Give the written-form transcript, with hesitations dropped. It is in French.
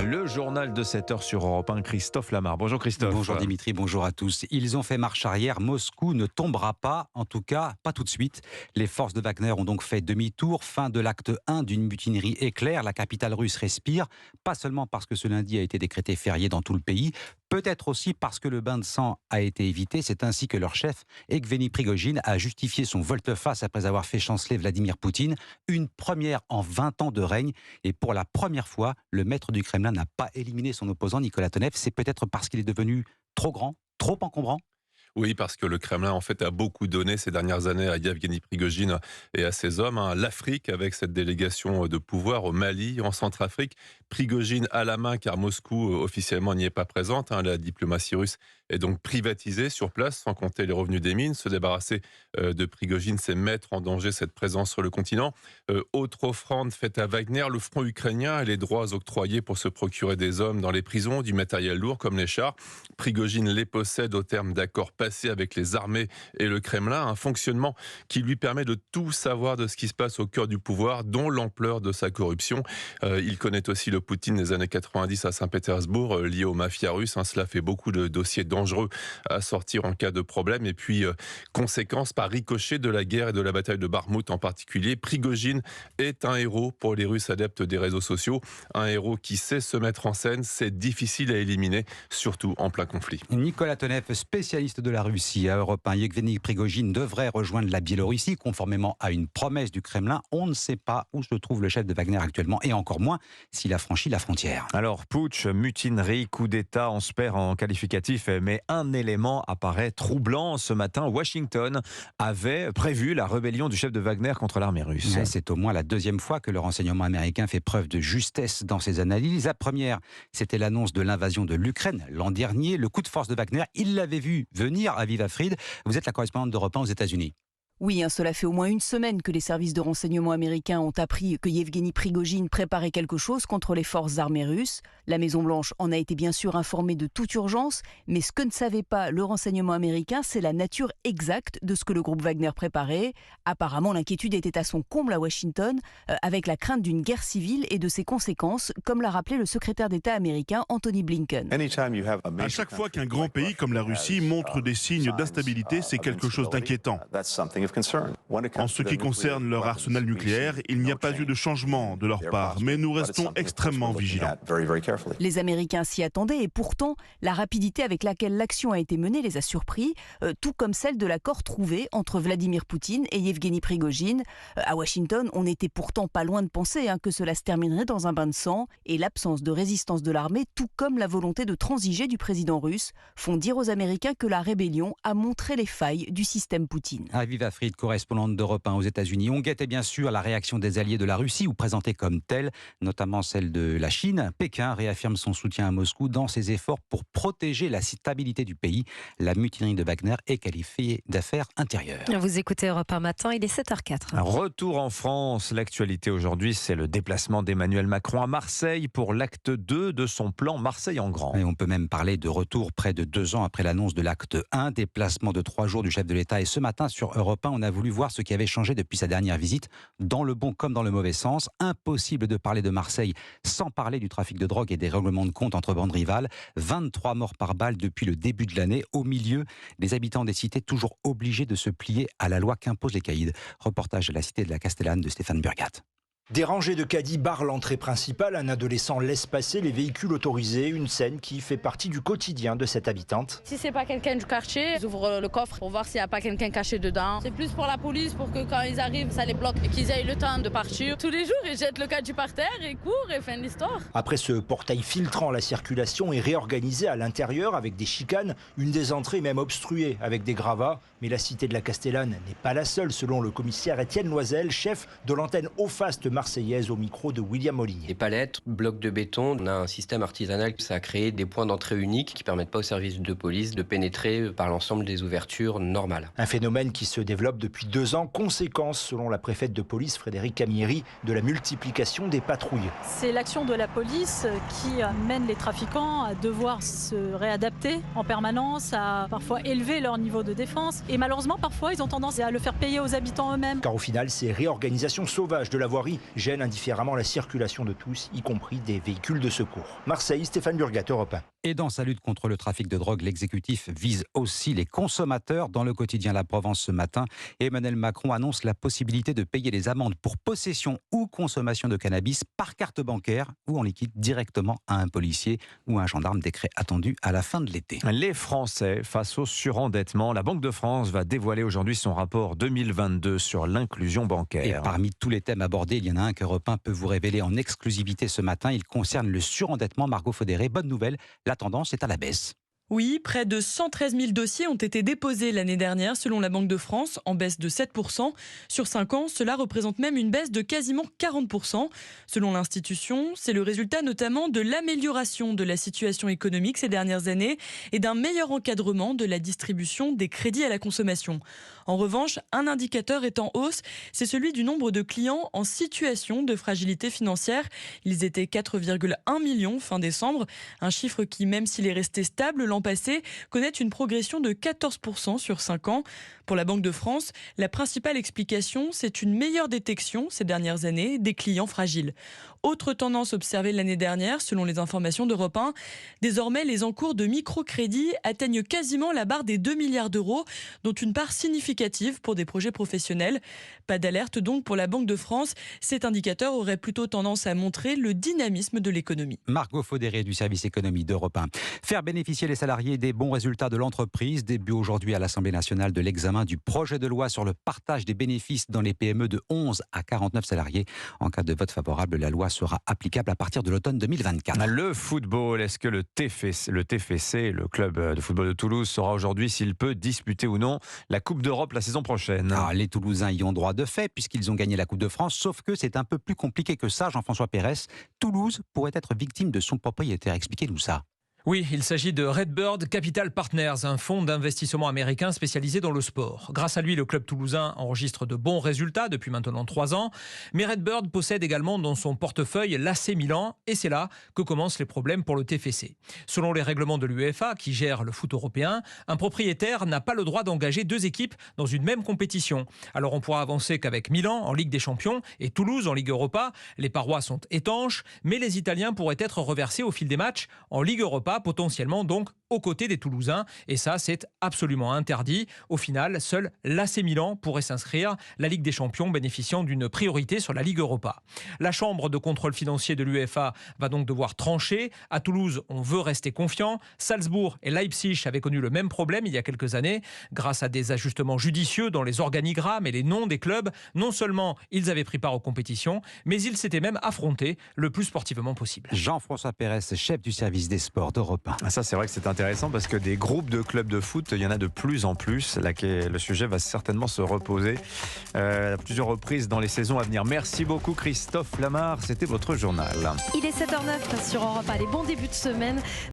Le journal de 7h sur Europe 1, Christophe Lamar. Bonjour Christophe. Bonjour Dimitri, bonjour à tous. Ils ont fait marche arrière, Moscou ne tombera pas, en tout cas pas tout de suite. Les forces de Wagner ont donc fait demi-tour, fin de l'acte 1 d'une mutinerie éclair. La capitale russe respire, pas seulement parce que ce lundi a été décrété férié dans tout le pays, peut-être aussi parce que le bain de sang a été évité. C'est ainsi que leur chef, Evgeny Prigojine, a justifié son volte-face après avoir fait chanceler Vladimir Poutine. Une première en 20 ans de règne. Et pour la première fois, le maître du Kremlin n'a pas éliminé son opposant Nicolas Tonev. C'est peut-être parce qu'il est devenu trop grand, trop encombrant. Oui, parce que le Kremlin, en fait, a beaucoup donné ces dernières années à Evgeny Prigojine et à ses hommes. L'Afrique, avec cette délégation de pouvoir au Mali, en Centrafrique. Prigojine à la main, car Moscou, officiellement, n'y est pas présente. La diplomatie russe est donc privatisée sur place, sans compter les revenus des mines. Se débarrasser de Prigojine, c'est mettre en danger cette présence sur le continent. Autre offrande faite à Wagner, le front ukrainien et les droits octroyés pour se procurer des hommes dans les prisons, du matériel lourd comme les chars. Prigojine les possède au terme d'accords passés avec les armées et le Kremlin, un fonctionnement qui lui permet de tout savoir de ce qui se passe au cœur du pouvoir, dont l'ampleur de sa corruption. Il connaît aussi le Poutine des années 90 à Saint-Pétersbourg, lié aux mafias russes. Cela fait beaucoup de dossiers dangereux à sortir en cas de problème. Et puis, conséquence par ricochet de la guerre et de la bataille de Bakhmout en particulier, Prigojine est un héros pour les Russes adeptes des réseaux sociaux. Un héros qui sait se mettre en scène, c'est difficile à éliminer, surtout en plein conflit. Nicolas Tonev, spécialiste de la Russie à Europe 1. Evgeny Prigojine devrait rejoindre la Biélorussie, conformément à une promesse du Kremlin. On ne sait pas où se trouve le chef de Wagner actuellement, et encore moins s'il a franchi la frontière. Alors, putsch, mutinerie, coup d'État, on se perd en qualificatif, mais un élément apparaît troublant. Ce matin, Washington avait prévu la rébellion du chef de Wagner contre l'armée russe. Ouais, c'est au moins la deuxième fois que le renseignement américain fait preuve de justesse dans ses analyses. La première, c'était l'annonce de l'invasion de l'Ukraine l'an dernier. Le coup de force de Wagner, il l'avait vu venir. Aviva Fried, vous êtes la correspondante d'Europe 1 aux États-Unis. Oui, cela fait au moins une semaine que les services de renseignement américains ont appris que Evgeny Prigojine préparait quelque chose contre les forces armées russes. La Maison-Blanche en a été bien sûr informée de toute urgence, mais ce que ne savait pas le renseignement américain, c'est la nature exacte de ce que le groupe Wagner préparait. Apparemment, l'inquiétude était à son comble à Washington, avec la crainte d'une guerre civile et de ses conséquences, comme l'a rappelé le secrétaire d'État américain Anthony Blinken. À chaque fois qu'un grand pays comme la Russie montre des signes d'instabilité, c'est quelque chose d'inquiétant. En ce qui concerne leur arsenal nucléaire, il n'y a pas eu de changement de leur part, mais nous restons extrêmement vigilants. Les Américains s'y attendaient et pourtant, la rapidité avec laquelle l'action a été menée les a surpris, tout comme celle de l'accord trouvé entre Vladimir Poutine et Evgeny Prigojine. À Washington, on n'était pourtant pas loin de penser que cela se terminerait dans un bain de sang, et l'absence de résistance de l'armée, tout comme la volonté de transiger du président russe, font dire aux Américains que la rébellion a montré les failles du système Poutine. Aviva Fried, correspondante d'Europe 1 aux États-Unis. On guettait bien sûr la réaction des alliés de la Russie, ou présentée comme telle, notamment celle de la Chine. Pékin réaffirme son soutien à Moscou dans ses efforts pour protéger la stabilité du pays. La mutinerie de Wagner est qualifiée d'affaires intérieures. Vous écoutez Europe 1 matin, il est 7h04. Retour en France. L'actualité aujourd'hui, c'est le déplacement d'Emmanuel Macron à Marseille pour l'acte 2 de son plan Marseille en grand. Et on peut même parler de retour près de 2 ans après l'annonce de l'acte 1, déplacement de 3 jours du chef de l'État. Et ce matin, sur Europe 1, on a voulu voir ce qui avait changé depuis sa dernière visite, dans le bon comme dans le mauvais sens. Impossible de parler de Marseille sans parler du trafic de drogue et des règlements de compte entre bandes rivales. 23 morts par balle depuis le début de l'année. Au milieu, les habitants des cités toujours obligés de se plier à la loi qu'imposent les caïds. Reportage de la cité de la Castellane de Stéphane Burgat. Des rangées de caddies barrent l'entrée principale. Un adolescent laisse passer les véhicules autorisés. Une scène qui fait partie du quotidien de cette habitante. Si c'est pas quelqu'un du quartier, ils ouvrent le coffre pour voir s'il n'y a pas quelqu'un caché dedans. C'est plus pour la police, pour que quand ils arrivent, ça les bloque et qu'ils aient le temps de partir. Tous les jours, ils jettent le caddie par terre et courent et fin de l'histoire. Après ce portail filtrant, la circulation est réorganisée à l'intérieur avec des chicanes. Une des entrées est même obstruée avec des gravats. Mais la cité de la Castellane n'est pas la seule, selon le commissaire Étienne Loisel, chef de l'antenne Eau-Faste marseillaise, au micro de William Molinier. Les palettes, blocs de béton, on a un système artisanal, ça a créé des points d'entrée uniques qui permettent pas aux services de police de pénétrer par l'ensemble des ouvertures normales. Un phénomène qui se développe depuis 2 ans, conséquence, selon la préfète de police Frédéric Camieri, de la multiplication des patrouilles. C'est l'action de la police qui mène les trafiquants à devoir se réadapter en permanence, à parfois élever leur niveau de défense. Et malheureusement, parfois, ils ont tendance à le faire payer aux habitants eux-mêmes. Car au final, ces réorganisations sauvages de la voirie gêne indifféremment la circulation de tous, y compris des véhicules de secours. Marseille, Stéphane Burgat, Europe 1. Et dans sa lutte contre le trafic de drogue, l'exécutif vise aussi les consommateurs. Dans le quotidien La Provence ce matin, Emmanuel Macron annonce la possibilité de payer les amendes pour possession ou consommation de cannabis par carte bancaire ou en liquide directement à un policier ou à un gendarme. Décret attendu à la fin de l'été. Les Français face au surendettement. La Banque de France va dévoiler aujourd'hui son rapport 2022 sur l'inclusion bancaire. Et parmi tous les thèmes abordés, il y en a un qu'Europe 1 peut vous révéler en exclusivité ce matin. Il concerne le surendettement. Margot Faudéré, bonne nouvelle, la tendance est à la baisse. Oui, près de 113 000 dossiers ont été déposés l'année dernière selon la Banque de France, en baisse de 7%. Sur 5 ans, cela représente même une baisse de quasiment 40%. Selon l'institution, c'est le résultat notamment de l'amélioration de la situation économique ces dernières années et d'un meilleur encadrement de la distribution des crédits à la consommation. En revanche, un indicateur est en hausse, c'est celui du nombre de clients en situation de fragilité financière. Ils étaient 4,1 millions fin décembre, un chiffre qui, même s'il est resté stable l'an passé, connaît une progression de 14% sur 5 ans. Pour la Banque de France, la principale explication, c'est une meilleure détection ces dernières années des clients fragiles. Autre tendance observée l'année dernière, selon les informations d'Europe 1, désormais les encours de microcrédit atteignent quasiment la barre des 2 milliards d'euros, dont une part significative pour des projets professionnels. Pas d'alerte donc pour la Banque de France. Cet indicateur aurait plutôt tendance à montrer le dynamisme de l'économie. Margot Faudéré du service économie d'Europe 1. Faire bénéficier les salariés des bons résultats de l'entreprise. Début aujourd'hui à l'Assemblée nationale de l'examen du projet de loi sur le partage des bénéfices dans les PME de 11 à 49 salariés. En cas de vote favorable, la loi sera applicable à partir de l'automne 2024. Le football, est-ce que le TFC, le club de football de Toulouse, saura aujourd'hui s'il peut disputer ou non la Coupe d'Europe la saison prochaine? Les Toulousains y ont droit de fait puisqu'ils ont gagné la Coupe de France, sauf que c'est un peu plus compliqué que ça, Jean-François Pérez. Toulouse pourrait être victime de son propriétaire. Expliquez-nous ça. Oui, il s'agit de Redbird Capital Partners, un fonds d'investissement américain spécialisé dans le sport. Grâce à lui, le club toulousain enregistre de bons résultats depuis maintenant 3 ans. Mais Redbird possède également dans son portefeuille l'AC Milan et c'est là que commencent les problèmes pour le TFC. Selon les règlements de l'UEFA, qui gère le foot européen, un propriétaire n'a pas le droit d'engager 2 équipes dans une même compétition. Alors on pourra avancer qu'avec Milan en Ligue des Champions et Toulouse en Ligue Europa, les parois sont étanches, mais les Italiens pourraient être reversés au fil des matchs en Ligue Europa, potentiellement donc aux côtés des Toulousains. Et ça, c'est absolument interdit. Au final, seul l'AC Milan pourrait s'inscrire, la Ligue des Champions bénéficiant d'une priorité sur la Ligue Europa. La Chambre de contrôle financier de l'UEFA va donc devoir trancher. À Toulouse, on veut rester confiant. Salzbourg et Leipzig avaient connu le même problème il y a quelques années. Grâce à des ajustements judicieux dans les organigrammes et les noms des clubs, non seulement ils avaient pris part aux compétitions, mais ils s'étaient même affrontés le plus sportivement possible. Jean-François Pérez, chef du service des sports d'Europe 1. Ça, c'est vrai que c'est intéressant parce que des groupes de clubs de foot, il y en a de plus en plus. Là, le sujet va certainement se reposer à plusieurs reprises dans les saisons à venir. Merci beaucoup Christophe Lamar, c'était votre journal. Il est 7h09 sur Europe 1. Les bons débuts de semaine.